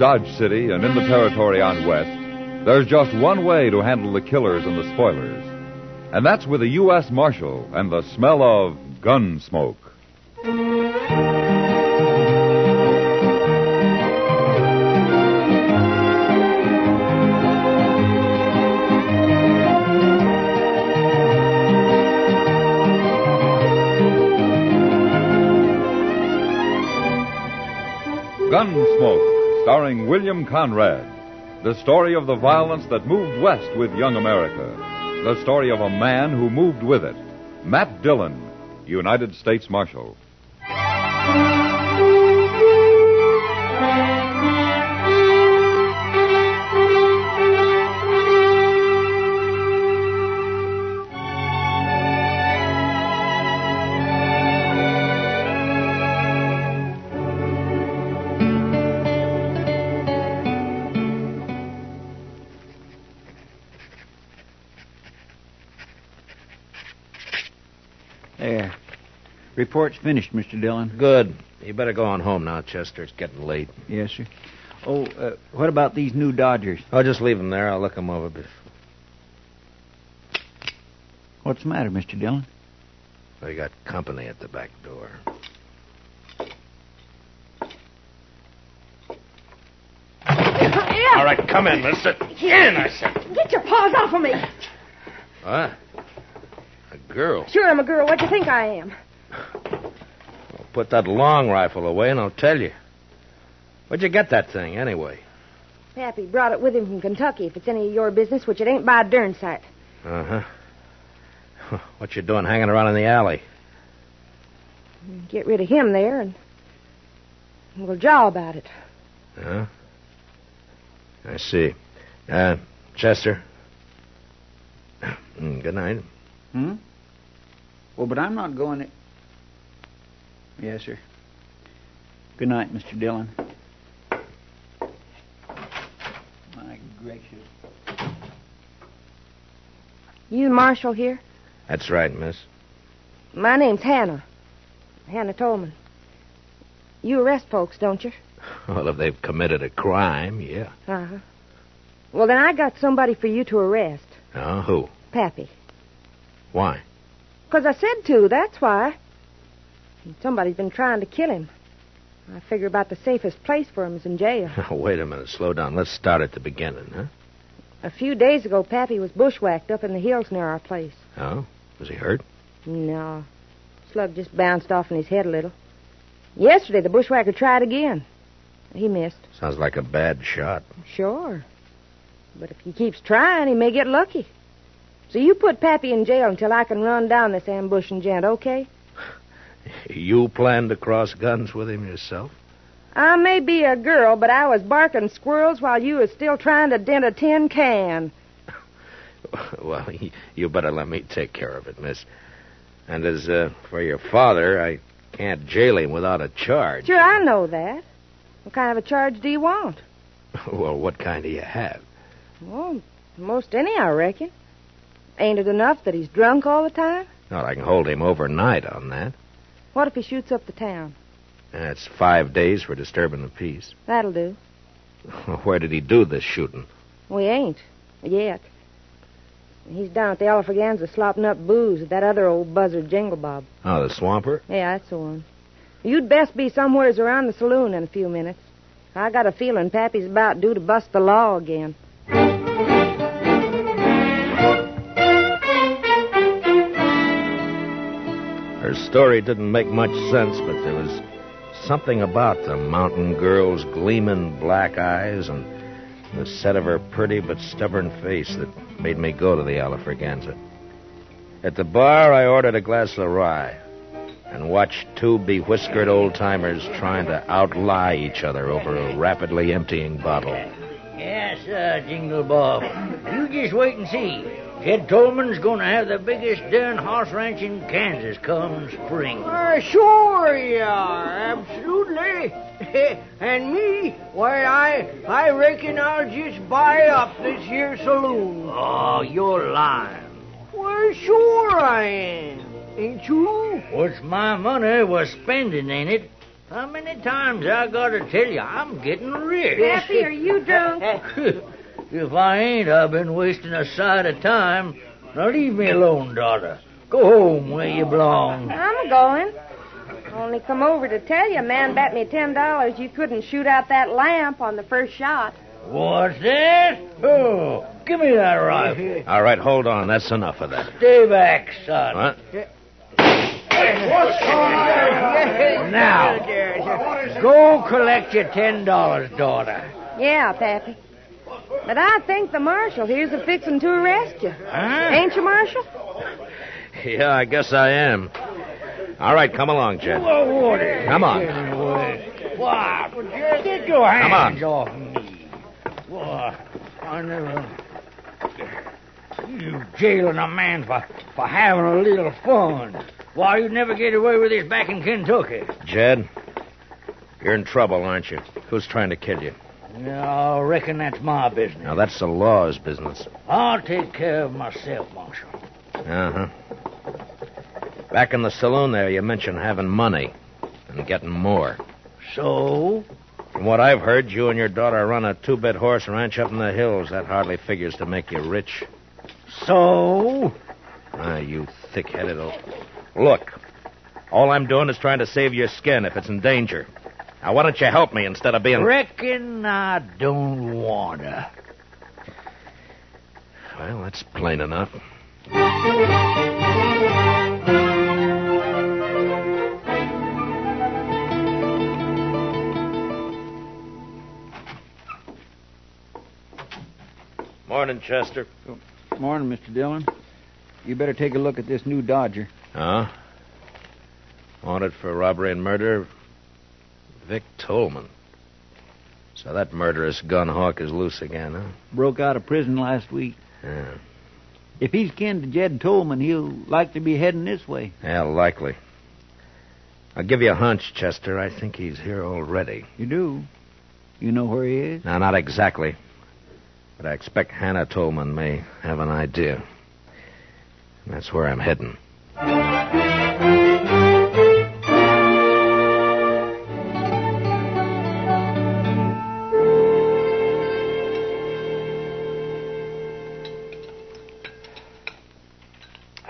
Dodge City and in the territory on west, there's just one way to handle the killers and the spoilers. And that's with a U.S. Marshal and the smell of Gunsmoke. Gunsmoke, starring William Conrad. The story of the violence that moved west with young America. The story of a man who moved with it. Matt Dillon, United States Marshal. There. Report's finished, Mr. Dillon. Good. You better go on home now, Chester. It's getting late. Yes, sir. Oh, what about these new Dodgers? I'll just leave them there. I'll look them over before. What's the matter, Mr. Dillon? We got company at the back door. Yeah. All right, come in, mister. In, I said. Get your paws off of me. What? A girl? Sure, I'm a girl. What do you think I am? Well, put that long rifle away and I'll tell you. Where'd you get that thing, anyway? Pappy brought it with him from Kentucky, if it's any of your business, which it ain't by a darn sight. Uh-huh. What you doing hanging around in the alley? Get rid of him there, and we'll jaw about it. Huh? I see. Chester? Good night. Hmm? Well, but I'm not going to... Yes, sir. Good night, Mr. Dillon. My gracious. You the marshal here? That's right, miss. My name's Hannah. Hannah Tolman. You arrest folks, don't you? Well, if they've committed a crime, yeah. Uh-huh. Well, then I got somebody for you to arrest. Oh, who? Pappy. Why? 'Cause I said to, that's why. Somebody's been trying to kill him. I figure about the safest place for him is in jail. Wait a minute, slow down. Let's start at the beginning, huh? A few days ago, Pappy was bushwhacked up in the hills near our place. Oh? Was he hurt? No. Slug just bounced off in his head a little. Yesterday, the bushwhacker tried again. He missed. Sounds like a bad shot. Sure. But if he keeps trying, he may get lucky. So you put Pappy in jail until I can run down this ambushing gent, okay? You plan to cross guns with him yourself? I may be a girl, but I was barking squirrels while you was still trying to dent a tin can. Well, you better let me take care of it, miss. And as for your father, I can't jail him without a charge. Sure, I know that. What kind of a charge do you want? Well, what kind do you have? Well, most any, I reckon. Ain't it enough that he's drunk all the time? Well, I can hold him overnight on that. What if he shoots up the town? That's 5 days for disturbing the peace. That'll do. Where did he do this shooting? We ain't. Yet. He's down at the Alfreganza slopping up booze with that other old buzzard Jingle Bob. Oh, the swamper? Yeah, that's the one. You'd best be somewheres around the saloon in a few minutes. I got a feeling Pappy's about due to bust the law again. Her story didn't make much sense, but there was something about the mountain girl's gleaming black eyes and the set of her pretty but stubborn face that made me go to the Alfreganza. At the bar, I ordered a glass of rye and watched two bewhiskered old-timers trying to outlie each other over a rapidly emptying bottle. Yes, Jingle Bob. You just wait and see. Kid Tolman's going to have the biggest darn horse ranch in Kansas come spring. Sure you are, absolutely. And me, why, I reckon I'll just buy up this here saloon. Oh, you're lying. Well, sure I am. Ain't you? What's my money was spending, ain't it? How many times I gotta tell you I'm getting rich? Pappy, are you drunk? If I ain't, I've been wasting a sight of time. Now leave me alone, daughter. Go home where you belong. I'm going. Only come over to tell you, a man bet me $10 you couldn't shoot out that lamp on the first shot. What's that? Oh, give me that rifle. All right, hold on. That's enough of that. Stay back, son. What? Now, go collect your $10, daughter. Yeah, Pappy. But I think the marshal here's a-fixin' to arrest you. Huh? Ain't you, Marshal? Yeah, I guess I am. All right, come along, Jed. Come on. What? Get your hands on. off me. What? I never... You jailing a man for having a little fun. Why, you'd never get away with this back in Kentucky. Jed, you're in trouble, aren't you? Who's trying to kill you? Yeah, I reckon that's my business. Now, that's the law's business. I'll take care of myself, Marshal. Uh-huh. Back in the saloon there, you mentioned having money and getting more. So? From what I've heard, you and your daughter run a 2-bit horse ranch up in the hills. That hardly figures to make you rich. So? Ah, you thick-headed old... Look, all I'm doing is trying to save your skin if it's in danger. Now, why don't you help me instead of being... Reckon I don't wanna. Well, that's plain enough. Morning, Chester. Morning, Mr. Dillon. You better take a look at this new Dodger. Huh? Wanted for robbery and murder, Vic Tolman. So that murderous gun hawk is loose again, huh? Broke out of prison last week. Yeah. If he's kin to Jed Tolman, he'll likely be heading this way. Yeah, likely. I'll give you a hunch, Chester. I think he's here already. You do? You know where he is? No, not exactly. But I expect Hannah Tolman may have an idea. And that's where I'm heading.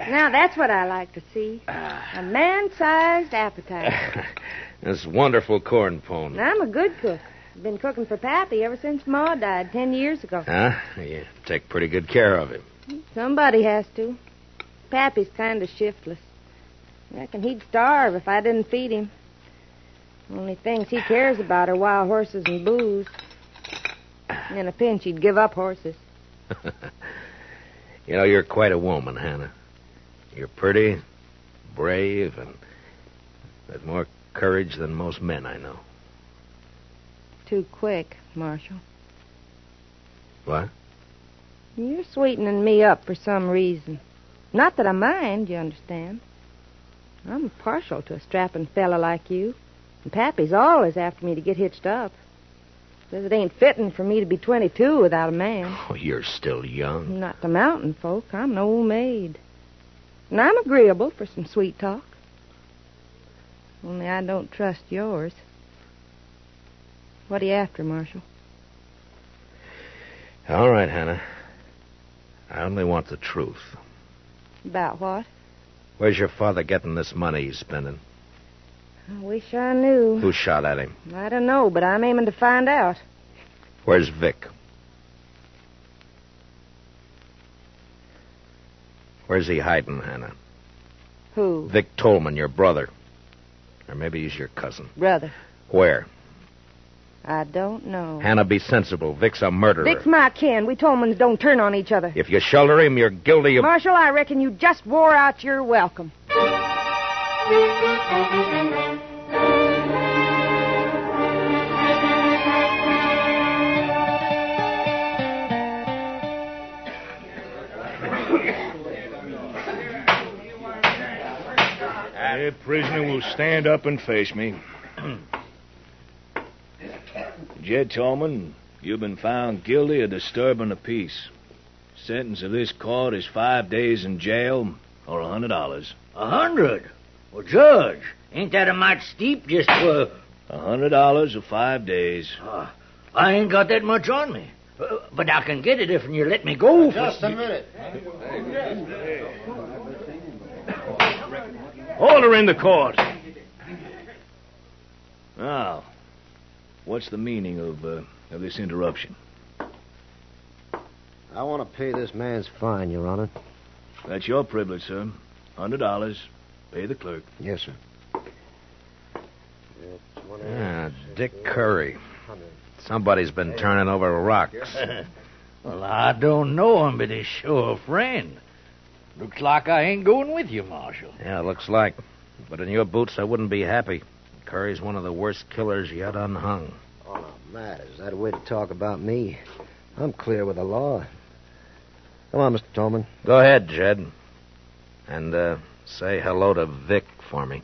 Now, that's what I like to see. A man-sized appetite. This wonderful corn pone. I'm a good cook. I've been cooking for Pappy ever since Ma died 10 years ago. Huh? You take pretty good care of him. Somebody has to. Pappy's kind of shiftless. I reckon he'd starve if I didn't feed him. Only things he cares about are wild horses and booze. In a pinch, he'd give up horses. You know, you're quite a woman, Hannah. You're pretty, brave, and with more courage than most men I know. Too quick, Marshal. What? You're sweetening me up for some reason. Not that I mind, you understand. I'm partial to a strapping fella like you. And Pappy's always after me to get hitched up. Says it ain't fitting for me to be 22 without a man. Oh, you're still young. Not the mountain folk. I'm an old maid. And I'm agreeable for some sweet talk. Only I don't trust yours. What are you after, Marshal? All right, Hannah. I only want the truth. About what? Where's your father getting this money he's spending? I wish I knew. Who shot at him? I don't know, but I'm aiming to find out. Where's Vic? Where's he hiding, Hannah? Who? Vic Tolman, your brother. Or maybe he's your cousin. Brother. Where? I don't know. Hannah, be sensible. Vic's a murderer. Vic's my kin. We Tolmans don't turn on each other. If you shelter him, you're guilty of... Marshal, I reckon you just wore out your welcome. The prisoner will stand up and face me. Jed Tolman, you've been found guilty of disturbing the peace. Sentence of this court is 5 days in jail or $100. 100? Well, Judge, ain't that a mite steep just for $100 or 5 days. I ain't got that much on me. But I can get it if you let me go. Just a minute. Order in the court. Now, what's the meaning of this interruption? I want to pay this man's fine, Your Honor. That's your privilege, sir. $100. Pay the clerk. Yes, sir. Dick Curry. Somebody's been turning over rocks. Well, I don't know him, but he's sure a friend. Looks like I ain't going with you, Marshal. Yeah, looks like. But in your boots, I wouldn't be happy. Curry's one of the worst killers yet unhung. Oh, now, Matt, is that a way to talk about me? I'm clear with the law. Come on, Mr. Tolman. Go ahead, Jed. And, say hello to Vic for me.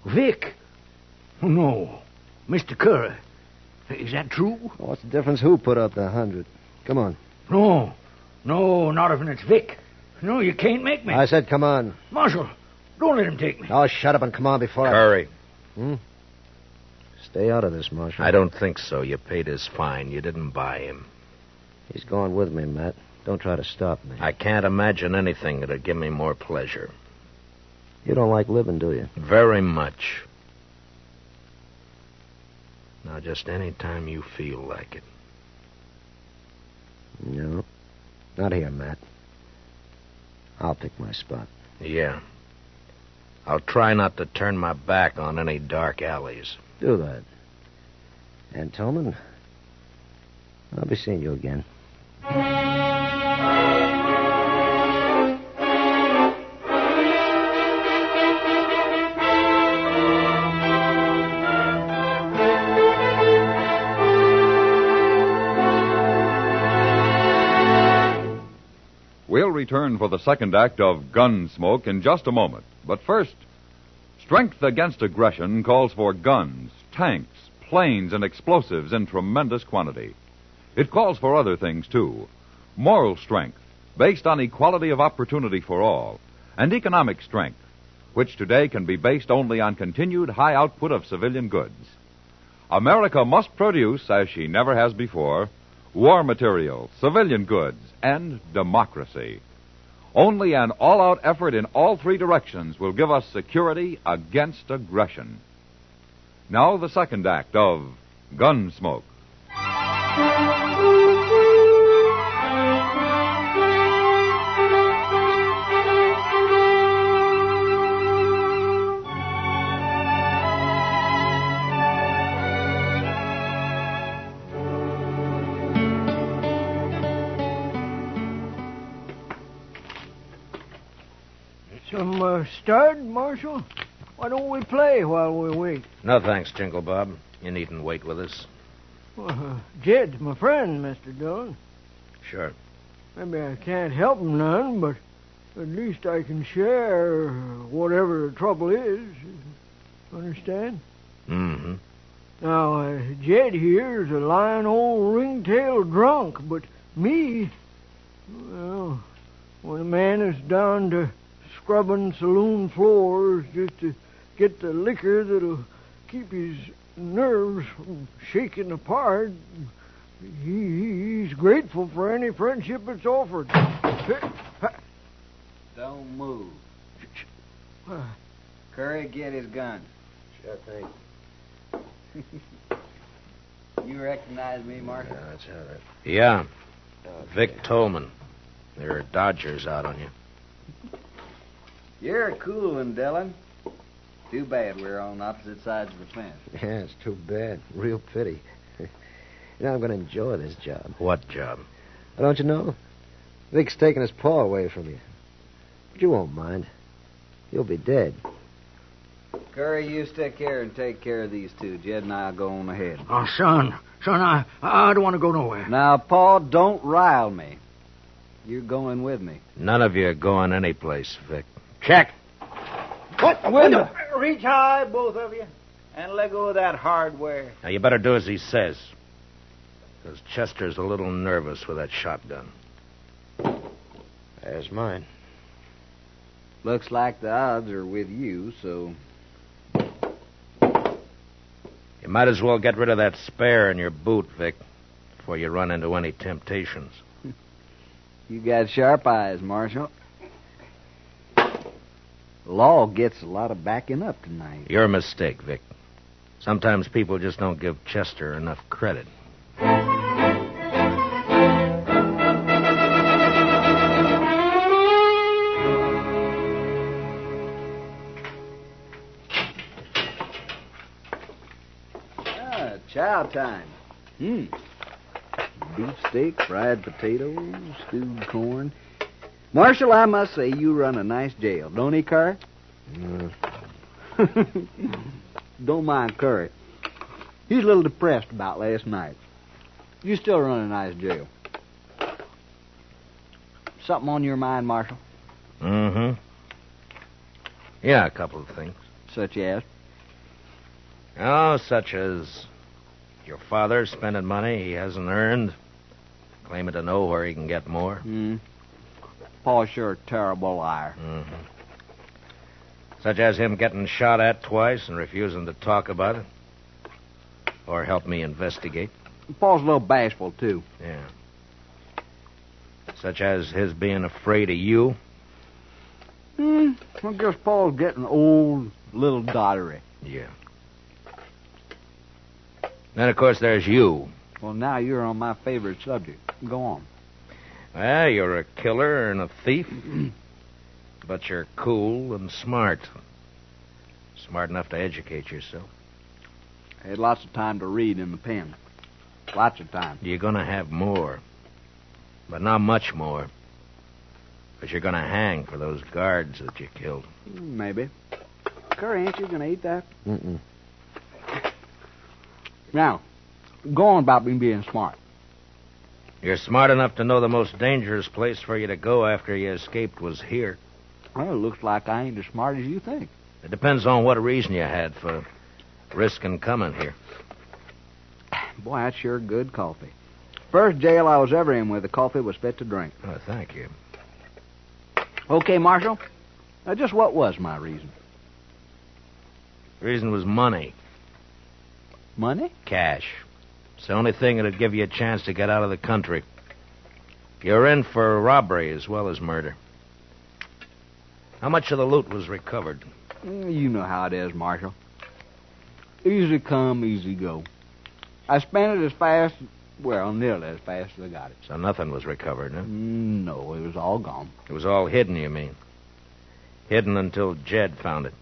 Vic? No. Mr. Curry. Is that true? What's the difference who put up the 100? Come on. No. No, not if it's Vic. No, you can't make me. I said come on. Marshal, don't let him take me. Oh, shut up and come on before Curry. Stay out of this, Marshal. I don't think so. You paid his fine. You didn't buy him. He's going with me, Matt. Don't try to stop me. I can't imagine anything that'd give me more pleasure. You don't like living, do you? Very much. Now, just any time you feel like it. No. Not here, Matt. I'll pick my spot. Yeah. I'll try not to turn my back on any dark alleys. Do that. And, Tolman, I'll be seeing you again. We'll return for the second act of Gunsmoke in just a moment. But first, strength against aggression calls for guns, tanks, planes, and explosives in tremendous quantity. It calls for other things, too. Moral strength, based on equality of opportunity for all, and economic strength, which today can be based only on continued high output of civilian goods. America must produce, as she never has before, war material, civilian goods, and democracy. Only an all-out effort in all three directions will give us security against aggression. Now the second act of Gunsmoke. Some stud, Marshal? Why don't we play while we wait? No thanks, Jingle Bob. You needn't wait with us. Jed's my friend, Mr. Dillon. Sure. Maybe I can't help him none, but at least I can share whatever the trouble is. Understand? Mm-hmm. Now, Jed here's a lying old ringtail drunk, but me, well, when a man is down to scrubbing saloon floors just to get the liquor that'll keep his nerves from shaking apart, he's grateful for any friendship that's offered. Don't move. Curry, get his gun. Sure thing. You recognize me, Marshal? Yeah, that's all right. Yeah. Vic Tolman. There are Dodgers out on you. You're a cool one, Dillon. Too bad we're on opposite sides of the fence. Yeah, it's too bad. Real pity. I'm going to enjoy this job. What job? Don't you know? Vic's taking his paw away from you. But you won't mind. You'll be dead. Curry, you stick here and take care of these two. Jed and I'll go on ahead. Oh, son, I don't want to go nowhere. Now, Paul, don't rile me. You're going with me. None of you are going anyplace, Vic. Check. What? Reach high, both of you, and let go of that hardware. Now, you better do as he says. Because Chester's a little nervous with that shotgun. There's mine. Looks like the odds are with you, so... You You might as well get rid of that spare in your boot, Vic, before you run into any temptations. You got sharp eyes, Marshal. Law gets a lot of backing up tonight. Your mistake, Vic. Sometimes people just don't give Chester enough credit. Chow time. Beefsteak, fried potatoes, stewed corn. Marshal, I must say you run a nice jail, don't he, Curry? Don't mind Curry. He's a little depressed about last night. You still run a nice jail. Something on your mind, Marshal? Mm-hmm. Yeah, a couple of things. Such as? Oh, such as your father spending money he hasn't earned, claiming to know where he can get more. Pa's sure a terrible liar. Mm-hmm. Such as him getting shot at twice and refusing to talk about it. Or help me investigate. Pa's a little bashful, too. Yeah. Such as his being afraid of you. I guess Pa's getting old, little dottery. Yeah. Then, of course, there's you. Well, now you're on my favorite subject. Go on. Well, you're a killer and a thief. But you're cool and smart. Smart enough to educate yourself. I had lots of time to read in the pen. Lots of time. You're going to have more. But not much more. Because you're going to hang for those guards that you killed. Maybe. Curry, ain't you going to eat that? Mm-mm. Now, go on about me being smart. You're smart enough to know the most dangerous place for you to go after you escaped was here. Well, it looks like I ain't as smart as you think. It depends on what reason you had for risking coming here. Boy, that's sure good coffee. First jail I was ever in where the coffee was fit to drink. Oh, thank you. Okay, Marshal. Now, just what was my reason? The reason was money. Money? Cash. It's the only thing that'd give you a chance to get out of the country. You're in for robbery as well as murder. How much of the loot was recovered? You know how it is, Marshal. Easy come, easy go. I spent it as fast, well, nearly as fast as I got it. So nothing was recovered, huh? No, it was all gone. It was all hidden, you mean? Hidden until Jed found it.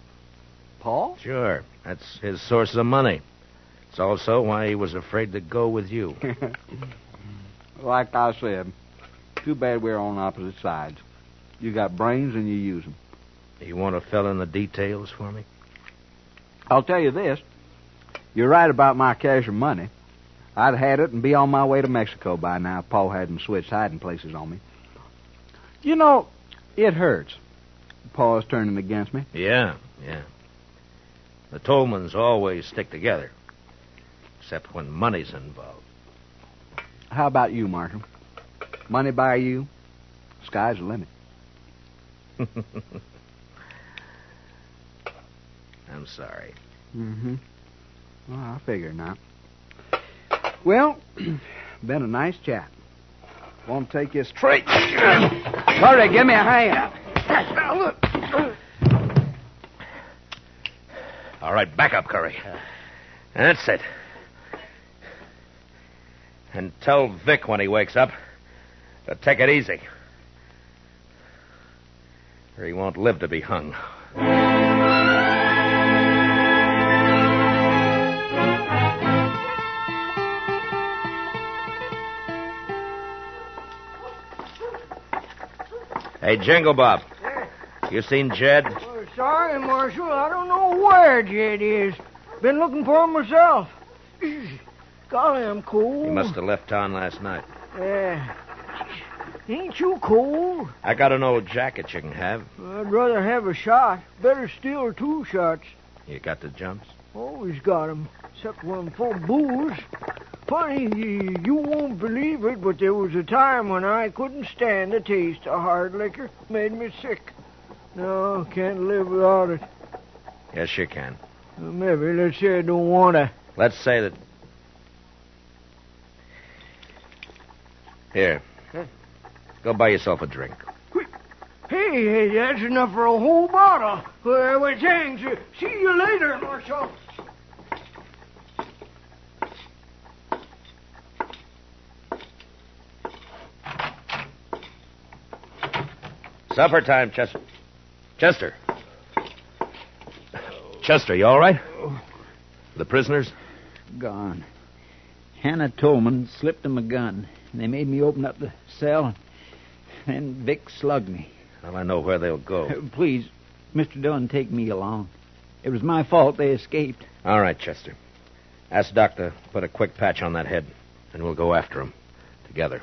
Paul? Sure. That's his source of money. It's also why he was afraid to go with you. Like I said, too bad we're on opposite sides. You got brains and you use them. You want to fill in the details for me? I'll tell you this. You're right about my cash and money. I'd had it and be on my way to Mexico by now if Paul hadn't switched hiding places on me. You know, it hurts. Paul's turning against me. Yeah. The Tolmans always stick together. Except when money's involved. How about you, Marshal? Money by you? Sky's the limit. I'm sorry. Mm-hmm. Well, I figure not. Well, been a nice chat. Want to take you straight? Hurry, give me a hand. All right, back up, Curry. That's it. And tell Vic when he wakes up to take it easy. Or he won't live to be hung. Hey, Jingle Bob. You seen Jed? Oh, sorry, Marshal. I don't know where Jed is. Been looking for him myself. Golly, I'm cold. He must have left town last night. Yeah. Ain't you cold? I got an old jacket you can have. I'd rather have a shot. Better still 2 shots. You got the jumps? Always got 'em, except when I'm full of booze. Funny, you won't believe it, but there was a time when I couldn't stand the taste of hard liquor. Made me sick. No, can't live without it. Yes, you can. Maybe, let's say I don't want to. Let's say that... Here. Go buy yourself a drink. Hey, that's enough for a whole bottle. Well, thanks. See you later, Marshal. Supper time, Chester. Chester. Chester, you all right? The prisoners? Gone. Hannah Tolman slipped him a gun. And they made me open up the cell. And Vic slugged me. Well, I know where they'll go. Please, Mr. Dillon, take me along. It was my fault they escaped. All right, Chester. Ask Doc to put a quick patch on that head, and we'll go after him together.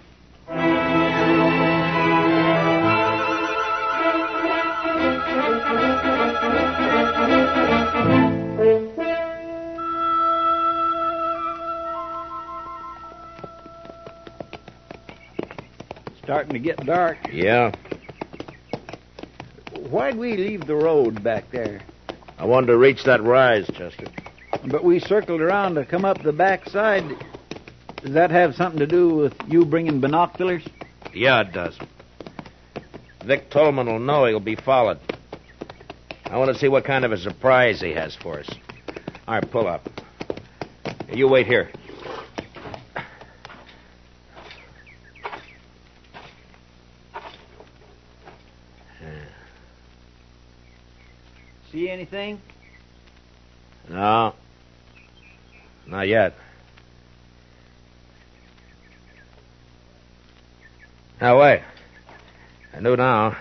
Starting to get dark. Yeah. Why'd we leave the road back there? I wanted to reach that rise, Chester. But we circled around to come up the back side. Does that have something to do with you bringing binoculars? Yeah, it does. Vic Tolman will know he'll be followed. I want to see what kind of a surprise he has for us. All right, pull up. You wait here. See anything? No. Not yet. Now, wait. I know now.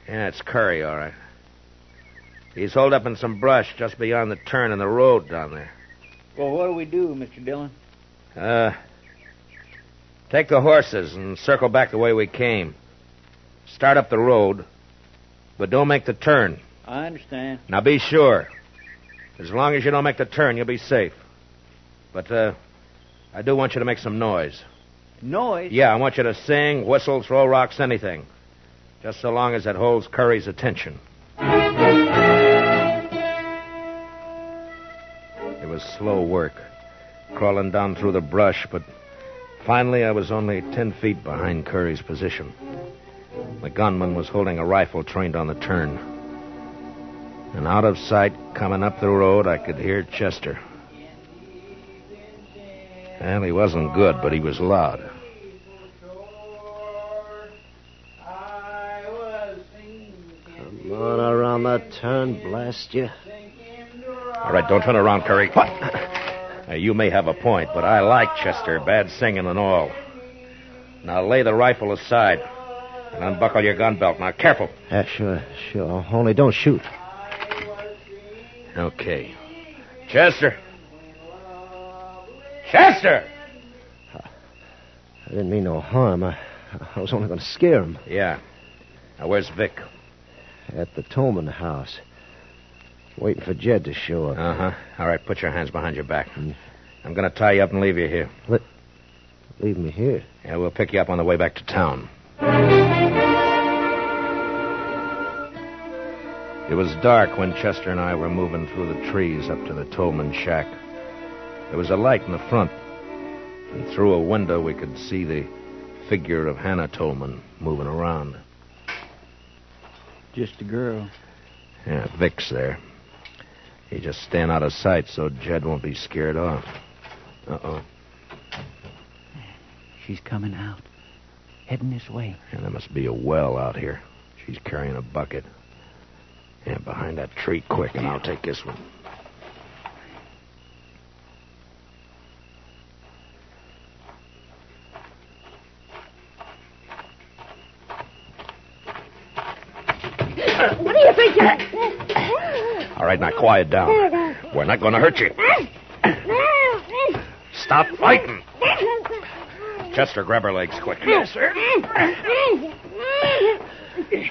Yeah, it's Curry, all right. He's holed up in some brush just beyond the turn in the road down there. Well, what do we do, Mr. Dillon? Take the horses and circle back the way we came. Start up the road, but don't make the turn. I understand. Now, be sure. As long as you don't make the turn, you'll be safe. But, I do want you to make some noise. Noise? Yeah, I want you to sing, whistle, throw rocks, anything. Just so long as it holds Curry's attention. It was slow work, crawling down through the brush, but finally I was only 10 feet behind Curry's position. The gunman was holding a rifle trained on the turn. And out of sight, coming up the road, I could hear Chester. Well, he wasn't good, but he was loud. Come on around that turn, blast you. All right, don't turn around, Curry. What? Now, you may have a point, but I like Chester, bad singing and all. Now, lay the rifle aside and unbuckle your gun belt. Now, careful. Yeah, sure. Only don't shoot. Okay. Chester! Chester! I didn't mean no harm. I was only going to scare him. Yeah. Now, where's Vic? At the Tolman house. Waiting for Jed to show up. Uh-huh. All right, put your hands behind your back. I'm going to tie you up and leave you here. Leave me here? Yeah, we'll pick you up on the way back to town. It was dark when Chester and I were moving through the trees up to the Tolman shack. There was a light in the front, and through a window we could see the figure of Hannah Tolman moving around. Just a girl. Yeah, Vic's there. He's just staying out of sight so Jed won't be scared off. Uh-oh. She's coming out. Heading this way. Yeah, there must be a well out here. She's carrying a bucket. Yeah, behind that tree quick, and I'll take this one. What do you think you're... All right, now quiet down. We're not going to hurt you. Stop fighting. Chester, grab her legs quick. Yes, sir.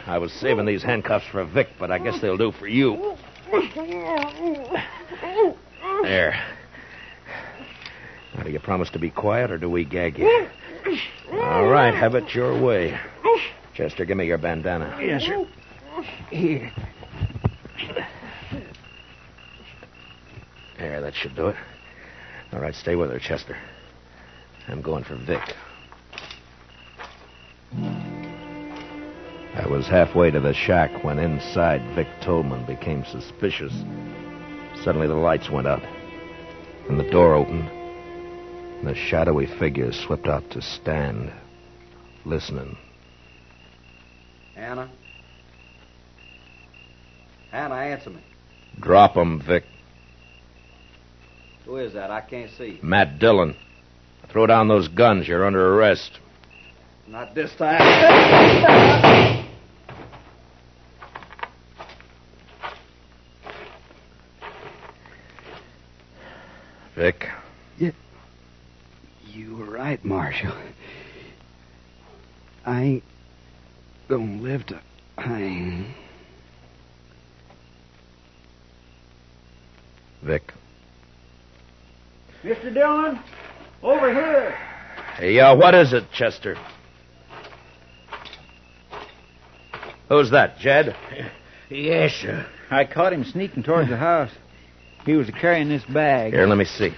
I was saving these handcuffs for Vic, but I guess they'll do for you. There. Now, do you promise to be quiet, or do we gag you? All right, have it your way. Chester, give me your bandana. Yes, sir. Here. There, that should do it. All right, stay with her, Chester. I'm going for Vic. I was halfway to the shack when inside Vic Tolman became suspicious. Suddenly the lights went out, and the door opened, and a shadowy figure slipped out to stand, listening. Hannah? Hannah, answer me. Drop him, Vic. Who is that? I can't see. Matt Dillon. Throw down those guns. You're under arrest. Not this time. Vic. You were right, Marshal. I ain't gonna live to hang. Vic. Mr. Dillon, over here. Hey, what is it, Chester? Who's that, Jed? Yes, sir. I caught him sneaking towards the house. He was carrying this bag. Here, let me see.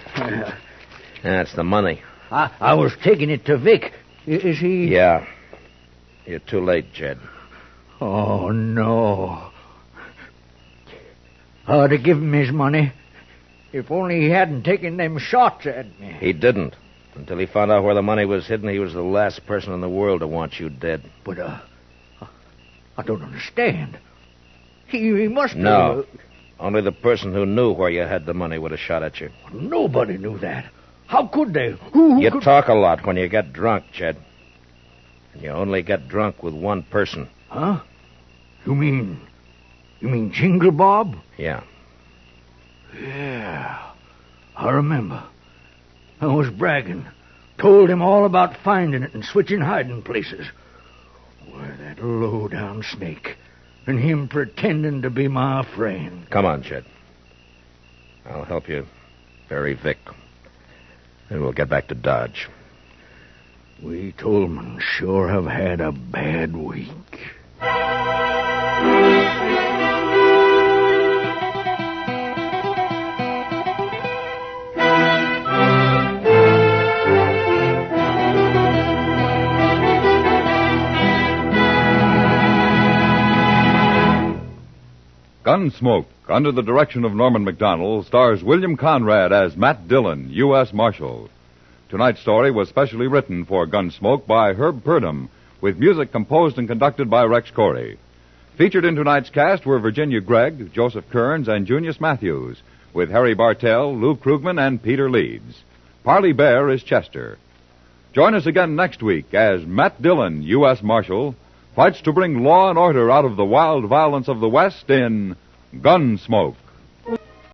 That's the money. I was taking it to Vic. Is he... Yeah. You're too late, Jed. Oh, no. I ought to give him his money. If only he hadn't taken them shots at me. He didn't. Until he found out where the money was hidden, he was the last person in the world to want you dead. But, I don't understand. He must have... No. Only the person who knew where you had the money would have shot at you. Nobody knew that. How could they? Who you could... talk a lot when you get drunk, Jed. And you only get drunk with one person. Huh? You mean Jingle Bob? Yeah. Yeah. I remember. I was bragging. Told him all about finding it and switching hiding places. Why, that low-down snake. And him pretending to be my friend. Come on, Jed. I'll help you bury Vic. And we'll get back to Dodge. We Tolman sure have had a bad week. Gunsmoke, under the direction of Norman Macdonnell, stars William Conrad as Matt Dillon, U.S. Marshal. Tonight's story was specially written for Gunsmoke by Herb Purdom, with music composed and conducted by Rex Corey. Featured in tonight's cast were Virginia Gregg, Joseph Kearns, and Junius Matthews, with Harry Bartell, Lou Krugman, and Peter Leeds. Parley Baer is Chester. Join us again next week as Matt Dillon, U.S. Marshal, fights to bring law and order out of the wild violence of the West in Gunsmoke.